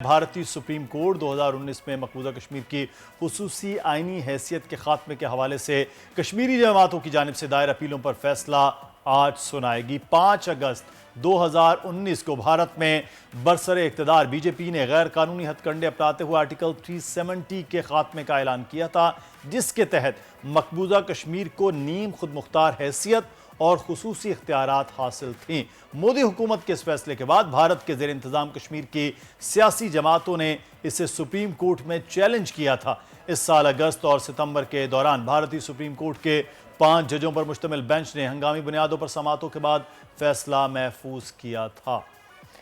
بھارتی supreme court 2019 میں مقبوضہ کشمیر کی خصوصی آئینی حیثیت کے خاتمے کے حوالے سے کشمیری جماعتوں کی جانب سے دائر اپیلوں پر فیصلہ آج سنائے گی۔ 5 اگست 2019 کو بھارت میں برسر اقتدار بی جے پی نے غیر قانونی ہتھ کنڈے اپناتے ہوئے آرٹیکل 370 کے خاتمے کا اعلان کیا تھا، جس کے تحت مقبوضہ کشمیر کو نیم خود مختار حیثیت اور خصوصی اختیارات حاصل تھیں۔ مودی حکومت کے اس فیصلے کے بعد بھارت کے زیر انتظام کشمیر کی سیاسی جماعتوں نے اسے سپریم کورٹ میں چیلنج کیا تھا۔ اس سال اگست اور ستمبر کے دوران بھارتی سپریم کورٹ کے 5 ججوں پر مشتمل بینچ نے ہنگامی بنیادوں پر سماعتوں کے بعد فیصلہ محفوظ کیا تھا۔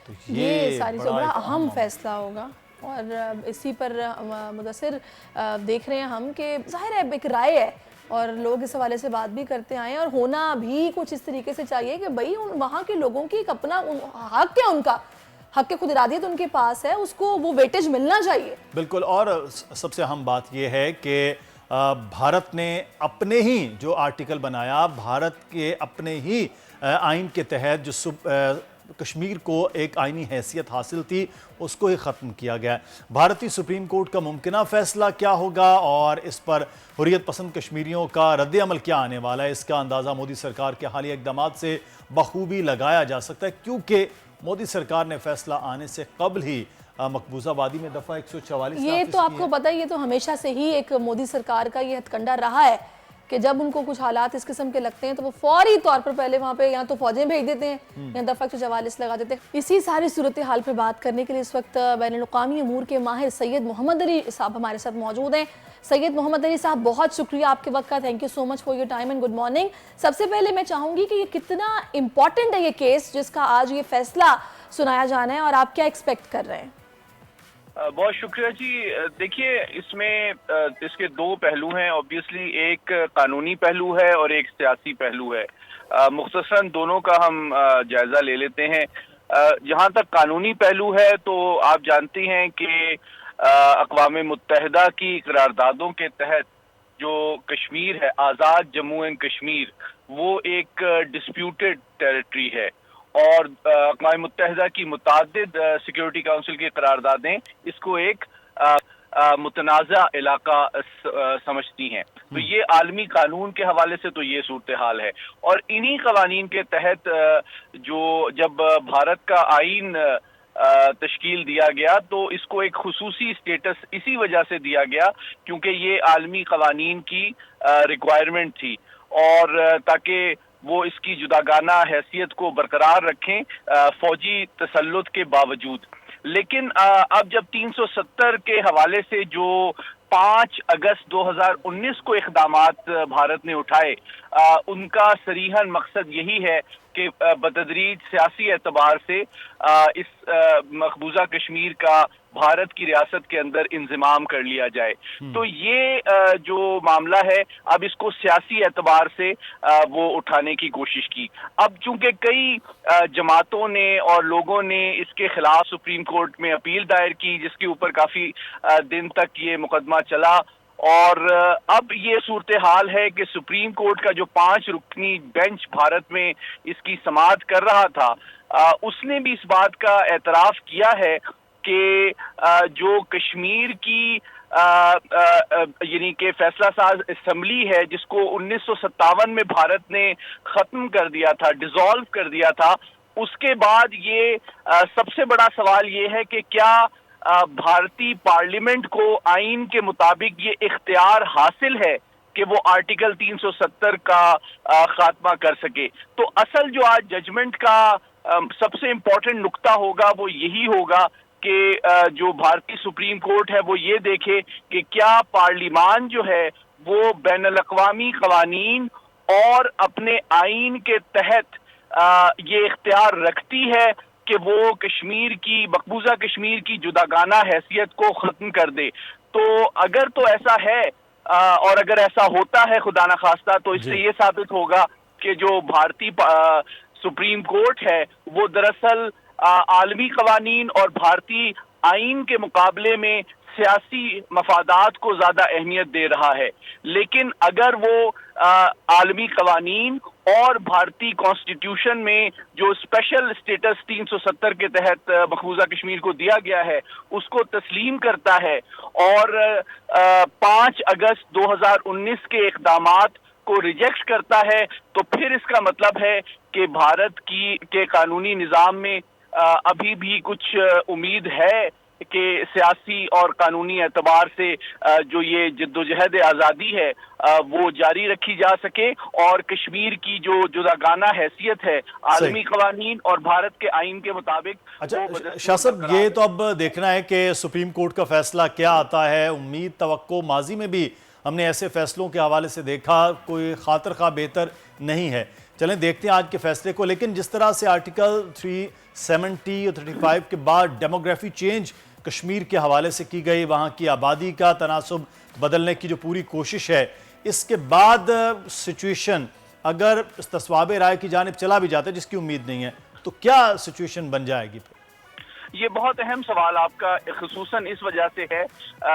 تو یہ ساری بڑا اہم فیصلہ ہوگا، اور اسی پر مدثر دیکھ رہے ہیں ہم کہ ظاہر ہے ایک رائے ہے اور لوگ اس حوالے سے بات بھی کرتے آئے ہیں، اور ہونا بھی کچھ اس طریقے سے چاہیے کہ بھئی وہاں کے لوگوں کی ایک اپنا حق ہے، ان کا حق خود ارادیت ان کے پاس ہے، اس کو وہ ویٹیج ملنا چاہیے۔ بالکل، اور سب سے اہم بات یہ ہے کہ بھارت نے اپنے ہی جو آرٹیکل بنایا، بھارت کے اپنے ہی آئین کے تحت جو کشمیر کو ایک آئینی حیثیت حاصل تھی، اس کو ہی ختم کیا گیا ہے۔ بھارتی سپریم کورٹ کا ممکنہ فیصلہ کیا ہوگا اور اس پر حریت پسند کشمیریوں کا رد عمل کیا آنے والا ہے، اس کا اندازہ مودی سرکار کے حالیہ اقدامات سے بخوبی لگایا جا سکتا ہے، کیونکہ مودی سرکار نے فیصلہ آنے سے قبل ہی مقبوضہ وادی میں دفعہ 144 یہ تو آپ کو پتہ ہے، یہ تو ہمیشہ سے ہی ایک مودی سرکار کا یہ ہتھ کنڈا رہا ہے کہ جب ان کو کچھ حالات اس قسم کے لگتے ہیں تو وہ فوری طور پر پہلے وہاں پہ یا تو فوجیں بھیج دیتے ہیں یا دفعہ 144 لگا دیتے ہیں۔ اسی ساری صورتحال پہ بات کرنے کے لیے اس وقت بین الاقوامی امور کے ماہر سید محمد علی صاحب ہمارے ساتھ موجود ہیں۔ سید محمد علی صاحب، بہت شکریہ آپ کے وقت کا، thank you so much for your time and good morning. سب سے پہلے میں چاہوں گی کہ یہ کتنا امپورٹنٹ ہے یہ کیس جس کا آج یہ فیصلہ سنایا جانا ہے، اور آپ کیا ایکسپیکٹ کر رہے ہیں؟ بہت شکریہ جی۔ دیکھیے، اس میں اس کے 2 پہلو ہیں۔ اوبیسلی ایک قانونی پہلو ہے اور ایک سیاسی پہلو ہے۔ مختصراً دونوں کا ہم جائزہ لے لیتے ہیں۔ جہاں تک قانونی پہلو ہے تو آپ جانتے ہیں کہ اقوام متحدہ کی قراردادوں کے تحت جو کشمیر ہے، آزاد جموں اینڈ کشمیر، وہ ایک ڈسپیوٹڈ ٹیریٹری ہے، اور اقوام متحدہ کی متعدد سیکیورٹی کونسل کی قراردادیں اس کو ایک متنازع علاقہ سمجھتی ہیں۔ تو یہ عالمی قانون کے حوالے سے تو یہ صورتحال ہے، اور انہی قوانین کے تحت جب بھارت کا آئین تشکیل دیا گیا تو اس کو ایک خصوصی سٹیٹس اسی وجہ سے دیا گیا کیونکہ یہ عالمی قوانین کی ریکوائرمنٹ تھی، اور تاکہ وہ اس کی جداگانہ حیثیت کو برقرار رکھیں فوجی تسلط کے باوجود۔ لیکن اب جب 370 کے حوالے سے جو 5 اگست 2019 کو اقدامات بھارت نے اٹھائے، ان کا صریحاً مقصد یہی ہے کہ بتدریج سیاسی اعتبار سے اس مقبوضہ کشمیر کا بھارت کی ریاست کے اندر انضمام کر لیا جائے۔ تو یہ جو معاملہ ہے، اب اس کو سیاسی اعتبار سے وہ اٹھانے کی کوشش کی۔ اب چونکہ کئی جماعتوں نے اور لوگوں نے اس کے خلاف سپریم کورٹ میں اپیل دائر کی، جس کے اوپر کافی دن تک یہ مقدمہ چلا، اور اب یہ صورتحال ہے کہ سپریم کورٹ کا جو 5 رکنی بینچ بھارت میں اس کی سماعت کر رہا تھا، اس نے بھی اس بات کا اعتراف کیا ہے کہ جو کشمیر کی یعنی کہ فیصلہ ساز اسمبلی ہے، جس کو 1957 میں بھارت نے ختم کر دیا تھا، ڈیزالو کر دیا تھا، اس کے بعد یہ سب سے بڑا سوال یہ ہے کہ کیا بھارتی پارلیمنٹ کو آئین کے مطابق یہ اختیار حاصل ہے کہ وہ آرٹیکل 370 کا خاتمہ کر سکے۔ تو اصل جو آج ججمنٹ کا سب سے امپورٹنٹ نقطہ ہوگا وہ یہی ہوگا کہ جو بھارتی سپریم کورٹ ہے وہ یہ دیکھے کہ کیا پارلیمان جو ہے وہ بین الاقوامی قوانین اور اپنے آئین کے تحت یہ اختیار رکھتی ہے کہ وہ مقبوضہ کشمیر کی جداگانہ حیثیت کو ختم کر دے۔ تو اگر تو ایسا ہے، اور اگر ایسا ہوتا ہے خدا نخواستہ، تو اس سے یہ ثابت ہوگا کہ جو بھارتی سپریم کورٹ ہے وہ دراصل عالمی قوانین اور بھارتی آئین کے مقابلے میں سیاسی مفادات کو زیادہ اہمیت دے رہا ہے۔ لیکن اگر وہ عالمی قوانین और भारतीय कॉन्स्टिट्यूशन में जो स्पेशल स्टेटस 370 के तहत मकबूजा कश्मीर को दिया गया है उसको तस्लीम करता है और 5 अगस्त 2019 के इक़दामात को रिजेक्ट करता है, तो फिर इसका मतलब है कि भारत के कानूनी निज़ाम में अभी भी कुछ उम्मीद है कि सियासी और कानूनी एतबार से जो ये जद्दोजहद आज़ादी है वो जारी रखी जा सके और कश्मीर की जो जुदागाना हैसियत है आलमी कवानीन और भारत के आइन के मुताबिक। अच्छा शाह साहब, ये तो अब देखना है कि सुप्रीम कोर्ट का फैसला क्या आता है। उम्मीद तवक्को माजी में भी हमने ऐसे फैसलों के हवाले से देखा, कोई खातिर खा बेहतर नहीं है। चलें देखते हैं आज के फैसले को। लेकिन जिस तरह से आर्टिकल 370 और 35 के बाद डेमोग्राफी चेंज कश्मीर के हवाले से की गई, वहाँ की आबादी का तनासुब बदलने की जो पूरी कोशिश है, इसके बाद सिचुएशन अगर तस्वाब राय की जानिब चला भी जाता है, जिसकी उम्मीद नहीं है, तो क्या सिचुएशन बन जाएगी? ये बहुत अहम सवाल आपका ख़ुसूसन इस वजह से है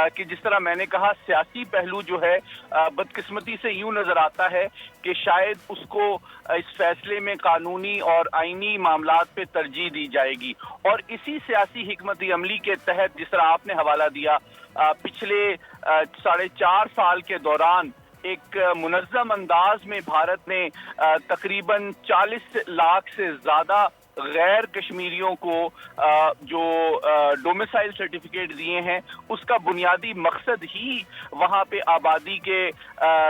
कि जिस तरह मैंने कहा सियासी पहलू जो है बदकिस्मती से यूं नज़र आता है कि शायद उसको इस फैसले में कानूनी और आईनी मामलात पे तरजीह दी जाएगी और इसी सियासी हिकमत अमली के तहत जिस तरह आपने हवाला दिया पिछले 4.5 साल के दौरान एक मुनज़्ज़म अंदाज में भारत ने तकरीबन 40 लाख से ज़्यादा गैर कश्मीरियों को जो डोमिसाइल सर्टिफिकेट दिए हैं, उसका बुनियादी मकसद ही वहाँ पे आबादी के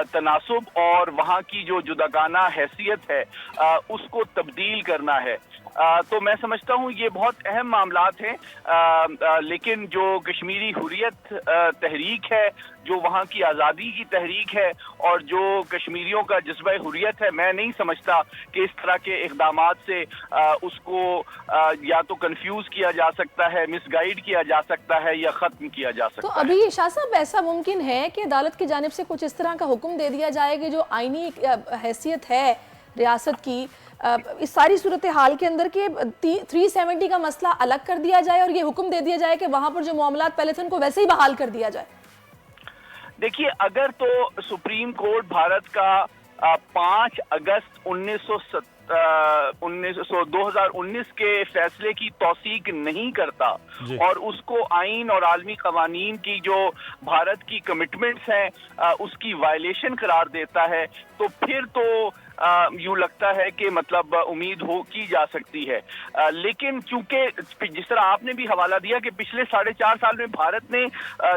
तनासुब और वहाँ की जो जुदागाना हैसियत है उसको तब्दील करना है। तो मैं समझता हूँ ये बहुत अहम मामलात हैं, लेकिन जो कश्मीरी हुर्रियत तहरीक है, जो वहाँ की आज़ादी की तहरीक है और जो कश्मीरियों का जज्बा हुर्रियत है, मैं नहीं समझता कि इस तरह के इक़दामात से उसको या तो कंफ्यूज किया जा सकता है, मिसगाइड किया जा सकता है या ख़त्म किया जा सकता है। तो अभी शाह साहब ऐसा मुमकिन है कि अदालत की जानिब से कुछ इस तरह का हुक्म दे दिया जाए कि जो आईनी हैसियत है रियासत की, इस सारी सूरत हाल के अंदर के 370 का मसला अलग कर दिया जाए और ये हुक्म दे दिया जाए कि वहाँ पर जो मामलात पहले थे उनको वैसे ही बहाल कर दिया जाए? देखिए, अगर तो सुप्रीम कोर्ट भारत का 5 अगस्त 2019 के फैसले की तौसीक नहीं करता और उसको आइन और आलमी कवानीन की जो भारत की कमिटमेंट्स हैं उसकी वायलेशन करार देता है, तो फिर तो यूं लगता है कि मतलब उम्मीद की जा सकती है। लेकिन चूंकि जिस तरह आपने भी हवाला दिया कि पिछले 4.5 साल में भारत ने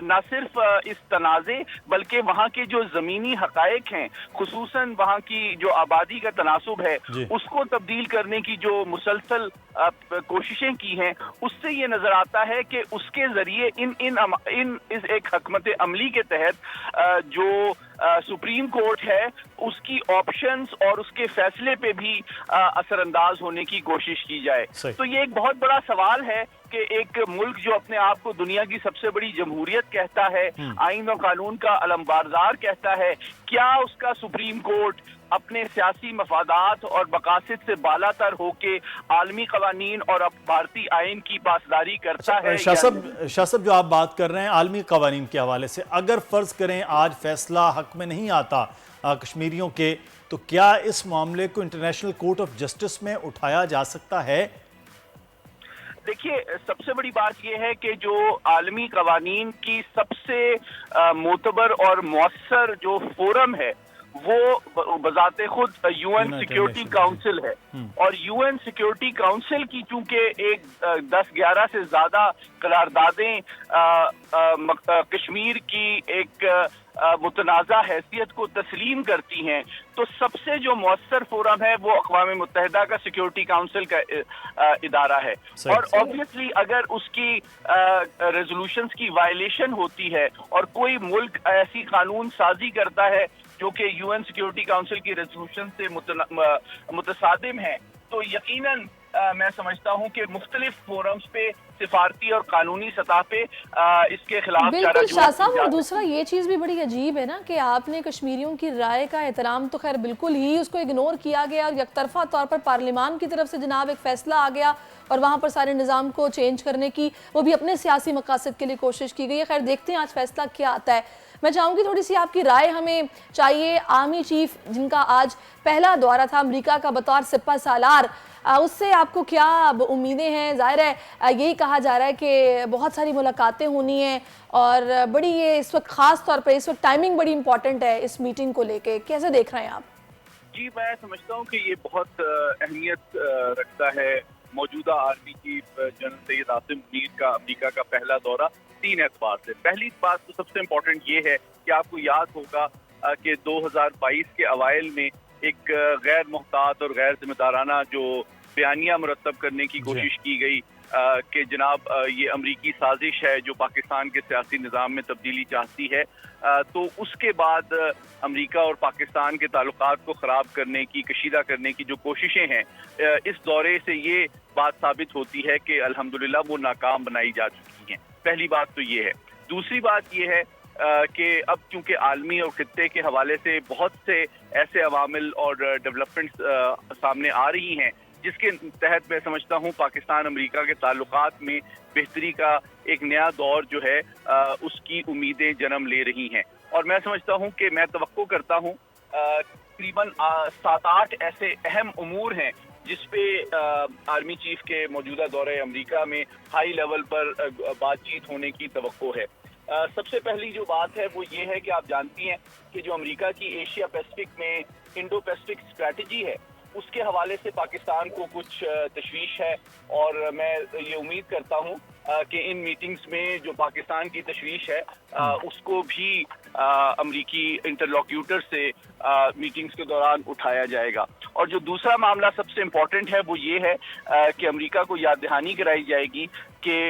न सिर्फ इस तनाज़े बल्कि वहाँ के जो ज़मीनी हक़ाइक़ हैं, खुसूसन वहाँ की जो आबादी का तनासुब है, उसको तब्दील करने की जो मुसलसल कोशिशें की हैं, उससे ये नज़र आता है कि उसके ज़रिए इस एक हकमत अमली के तहत जो सुप्रीम कोर्ट है उसकी ऑप्शंस और उसके फैसले पे भी असरअंदाज होने की कोशिश की जाए। तो ये एक बहुत बड़ा सवाल है कि एक मुल्क जो अपने आप को दुनिया की सबसे बड़ी जमहूरियत कहता है, आइन और कानून का अलमबारदार कहता है, क्या उसका सुप्रीम कोर्ट अपने सियासी मफादात और मकासद से बालातर होके आलमी कवानीन और अब भारतीय आइन की पासदारी करता है? शाह साहब, जो आप बात कर रहे हैं आलमी कवानीन के हवाले से, अगर फर्ज करें आज फैसला हक में नहीं आता कश्मीरियों के, तो क्या इस मामले को इंटरनेशनल कोर्ट ऑफ जस्टिस में उठाया जा सकता है? देखिए, सबसे बड़ी बात यह है कि जो आलमी कवानीन की सबसे मोतबर और मौसर जो फोरम है वो बजाते खुद यूएन सिक्योरिटी काउंसिल है और यूएन सिक्योरिटी काउंसिल की चूंकि एक 10-11 से ज्यादा करारदादें कश्मीर की एक मुतनाज़ा हैसियत को तस्लीम करती हैं, तो सबसे जो मौसर फोरम है वो अक़वाम मुत्तहिदा का सिक्योरिटी काउंसिल का इदारा है और ऑब्वियसली अगर उसकी रेजोल्यूशंस की वायलेशन होती है और कोई मुल्क ऐसी कानून साजी करता है जो कि यूएन सिक्योरिटी काउंसिल की रेजोल्यूशन से मुतसादिम है, तो यकीनन मैं समझता हूं कि मुख्तलिफ फोरम्स पे सिफारती और कानूनी सतह पे इसके खिलाफ बिल्कुल शाह साहब। और दूसरा ये चीज़ भी बड़ी अजीब है ना कि आपने कश्मीरियों की राय का एहतराम तो खैर बिल्कुल ही उसको इग्नोर किया गया और यकतरफा तौर पर पार्लियामान की तरफ से जनाब एक फैसला आ गया और वहाँ पर सारे निज़ाम को चेंज करने की वो भी अपने सियासी मकासद के लिए कोशिश की गई है। खैर देखते हैं आज फैसला क्या आता है। मैं चाहूँगी थोड़ी सी आपकी राय हमें चाहिए। आर्मी चीफ जिनका आज पहला दौरा था अमेरिका का बतौर सिपह सालार, उससे आपको क्या अब उम्मीदें हैं? ज़ाहिर है यही कहा जा रहा है कि बहुत सारी मुलाकातें होनी हैं और बड़ी ये इस वक्त ख़ास तौर पर इस वक्त टाइमिंग बड़ी इंपॉर्टेंट है इस मीटिंग को लेके, कैसे देख रहे हैं आप? जी, मैं समझता हूँ कि ये बहुत अहमियत रखता है। मौजूदा army chief general Syed Asim Munir का अमेरिका का पहला दौरा 3 एतबार से। पहली बात तो सबसे इम्पोर्टेंट ये है कि आपको याद होगा कि 2022 के अवाइल में एक गैर मुहतात और गैर जिम्मेदाराना जो बयानिया मुरतब करने की कोशिश की गई कि जनाब ये अमरीकी साजिश है जो पाकिस्तान के सियासी निज़ाम में तब्दीली चाहती है, तो उसके बाद अमेरिका और पाकिस्तान के ताल्लुकात को ख़राब करने की, कशीदा करने की जो कोशिशें हैं, इस दौरे से ये बात साबित होती है कि अल्हम्दुलिल्लाह वो नाकाम बनाई जा चुकी हैं। पहली बात तो ये है। दूसरी बात ये है कि अब चूंकि आलमी और खित्ते के हवाले से बहुत से ऐसे अवामिल और डेवलपमेंट्स सामने आ रही हैं जिसके तहत मैं समझता हूँ पाकिस्तान अमेरिका के ताल्लुकात में बेहतरी का एक नया दौर जो है उसकी उम्मीदें जन्म ले रही हैं। और मैं समझता हूँ कि मैं तवक्को करता हूँ तकरीबन 7-8 ऐसे अहम उमूर हैं जिस पे आर्मी चीफ के मौजूदा दौरे अमेरिका में हाई लेवल पर बातचीत होने की तवक्को है। सबसे पहली जो बात है वो ये है कि आप जानती हैं कि जो अमेरिका की एशिया पैसिफिक में इंडो पैसिफिक स्ट्रैटेजी है उसके हवाले से पाकिस्तान को कुछ तशवीश है, और मैं ये उम्मीद करता हूँ कि इन मीटिंग्स में जो पाकिस्तान की तशवीश है उसको भी अमरीकी इंटरलॉक्यूटर से मीटिंग्स के दौरान उठाया जाएगा। और जो दूसरा मामला सबसे इम्पोर्टेंट है वो ये है कि अमेरिका को याद दहानी कराई जाएगी कि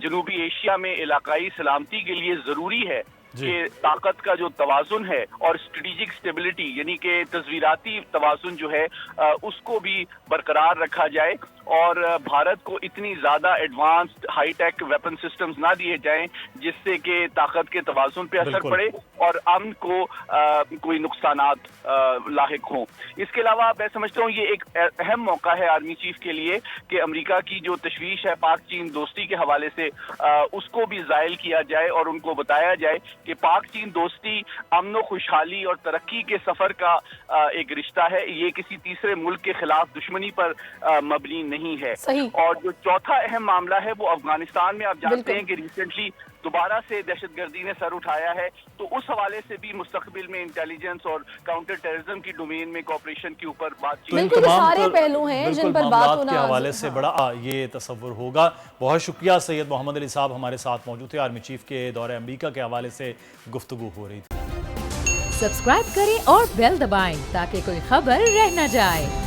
जनूबी एशिया में इलाकाई सलामती के लिए ज़रूरी है कि ताकत का जो तवाज़ुन है और स्ट्रेटेजिक स्टेबिलिटी यानी कि तस्वीराती तवाज़ुन जो है उसको भी बरकरार रखा जाए, और भारत को इतनी ज़्यादा एडवांस्ड हाईटेक वेपन सिस्टम्स ना दिए जाएं जिससे कि ताकत के तवाज़ुन पे असर पड़े और अमन को कोई नुकसानात लाहिक हों। इसके अलावा मैं समझता हूँ ये एक अहम मौका है आर्मी चीफ के लिए कि अमेरिका की जो तशवीश है पाक चीन दोस्ती के हवाले से उसको भी ज़ायल किया जाए और उनको बताया जाए कि पाक चीन दोस्ती अमन खुशहाली और तरक्की के सफ़र का एक रिश्ता है, ये किसी तीसरे मुल्क के खिलाफ दुश्मनी पर मबनी नहीं है। और जो चौथा अहम मामला है वो अफगानिस्तान में आप जानते हैं कि रिसेंटली दोबारा से दहशतगर्दी ने सर उठाया है, तो उस हवाले से भी मुस्तकबिल में इंटेलिजेंस और काउंटर टेररिज्म की डोमेन में कोऑपरेशन के ऊपर बातचीत। बिल्कुल सारे पहलू हैं जिन पर बात होना के हवाले से बड़ा ये तसव्वुर होगा। बहुत शुक्रिया सैयद मोहम्मद अली साहब हमारे साथ मौजूद थे। आर्मी चीफ के दौरे अमेरिका के हवाले से गुफ्तगू हो रही थी। सब्सक्राइब करें और बेल दबाएं ताकि कोई खबर रह न जाए।